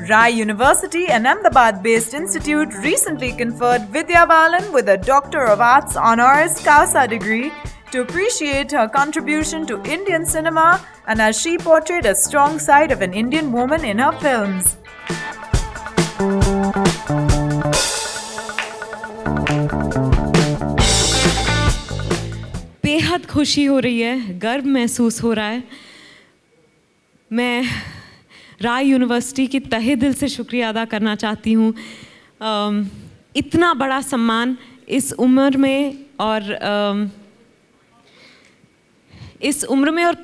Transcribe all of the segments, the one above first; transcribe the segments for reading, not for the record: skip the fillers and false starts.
Rai University, an Ahmedabad-based institute, recently conferred Vidya Balan with a Doctor of Arts honoris causa degree to appreciate her contribution to Indian cinema and as she portrayed a strong side of an Indian woman in her films. बेहद खुशी हो रही है, गर्व महसूस हो रहा है। मैं राय यूनिवर्सिटी की तहे दिल से शुक्रिया अदा करना चाहती हूँ। इतना बड़ा सम्मान इस उम्र में और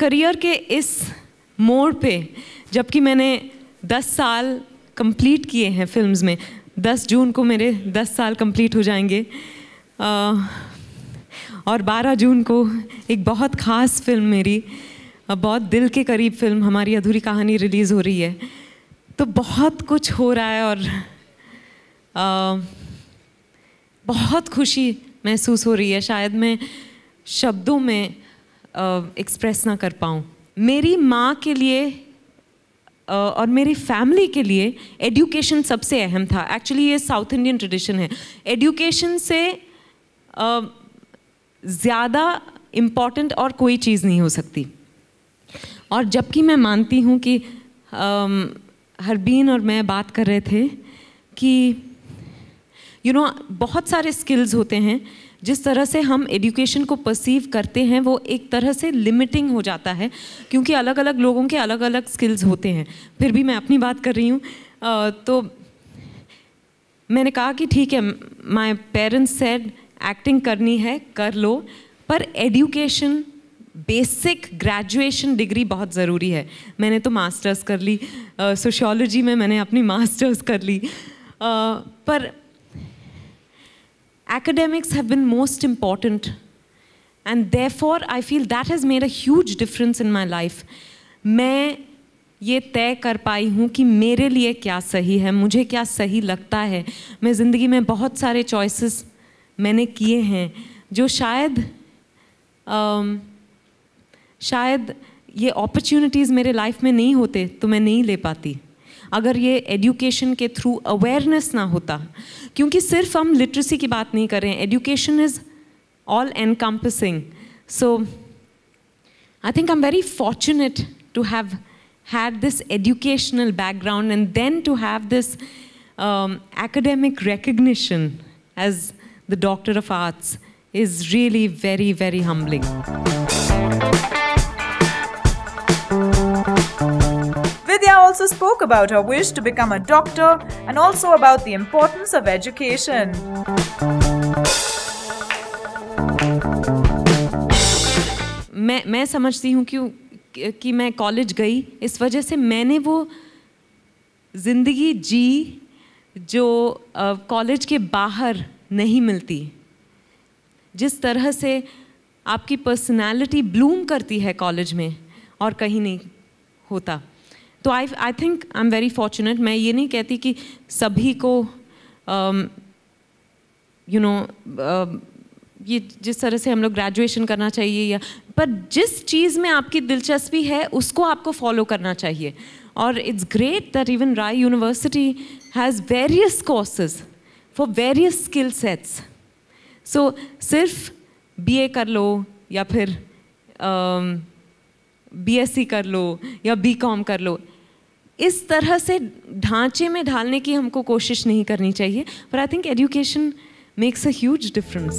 करियर के इस मोड़ पे, जबकि मैंने 10 साल कंप्लीट किए हैं फिल्म्स में। 10 जून को मेरे 10 साल कंप्लीट हो जाएंगे और 12 जून को एक बहुत ख़ास फिल्म मेरी, बहुत दिल के करीब फिल्म हमारी अधूरी कहानी रिलीज़ हो रही है। तो बहुत कुछ हो रहा है और बहुत खुशी महसूस हो रही है। शायद मैं शब्दों में एक्सप्रेस ना कर पाऊँ। मेरी माँ के लिए और मेरी फैमिली के लिए एजुकेशन सबसे अहम था। एक्चुअली ये साउथ इंडियन ट्रेडिशन है, एजुकेशन से ज़्यादा इम्पॉर्टेंट और कोई चीज़ नहीं हो सकती। और जबकि मैं मानती हूँ कि हरबीन और मैं बात कर रहे थे कि बहुत सारे स्किल्स होते हैं, जिस तरह से हम एजुकेशन को परसीव करते हैं वो एक तरह से लिमिटिंग हो जाता है, क्योंकि अलग अलग लोगों के अलग अलग स्किल्स होते हैं। फिर भी मैं अपनी बात कर रही हूँ। तो मैंने कहा कि ठीक है, माय पेरेंट्स सेड एक्टिंग करनी है कर लो, पर एजुकेशन बेसिक ग्रेजुएशन डिग्री बहुत ज़रूरी है। मैंने तो मास्टर्स कर ली, सोशियोलॉजी में मैंने अपनी मास्टर्स कर ली, पर academics have been most important and therefore I feel that has made a huge difference in my life. मैं ये तय कर पाई हूँ कि मेरे लिए क्या सही है, मुझे क्या सही लगता है। मैं ज़िंदगी में बहुत सारे चॉइसेस मैंने किए हैं जो शायद ये अपॉर्चुनिटीज़ मेरे लाइफ में नहीं होते तो मैं नहीं ले पाती, अगर ये एजुकेशन के थ्रू अवेयरनेस ना होता। क्योंकि सिर्फ हम लिटरेसी की बात नहीं कर रहे हैं, education is all encompassing. So I think I am very fortunate to have had this educational background and then to have this academic recognition as the Doctor of Arts is really very, very humbling. Vidya also spoke about her wish to become a doctor and also about the importance of education. मैं समझती हूँ कि मैं college गई इस वजह से मैंने वो ज़िंदगी जी जो कॉलेज के बाहर नहीं मिलती। जिस तरह से आपकी पर्सनालिटी ब्लूम करती है कॉलेज में और कहीं नहीं होता। तो आई think I am very fortunate. मैं ये नहीं कहती कि सभी को ये जिस तरह से हम लोग ग्रेजुएशन करना चाहिए, या पर जिस चीज़ में आपकी दिलचस्पी है उसको आपको फॉलो करना चाहिए। और it's great that even Rai university has various courses for various skill sets. So सिर्फ बीए कर लो या फिर बीएससी कर लो या बीकॉम कर लो, इस तरह से ढांचे में ढालने की हमको कोशिश नहीं करनी चाहिए। पर I think education makes a huge difference.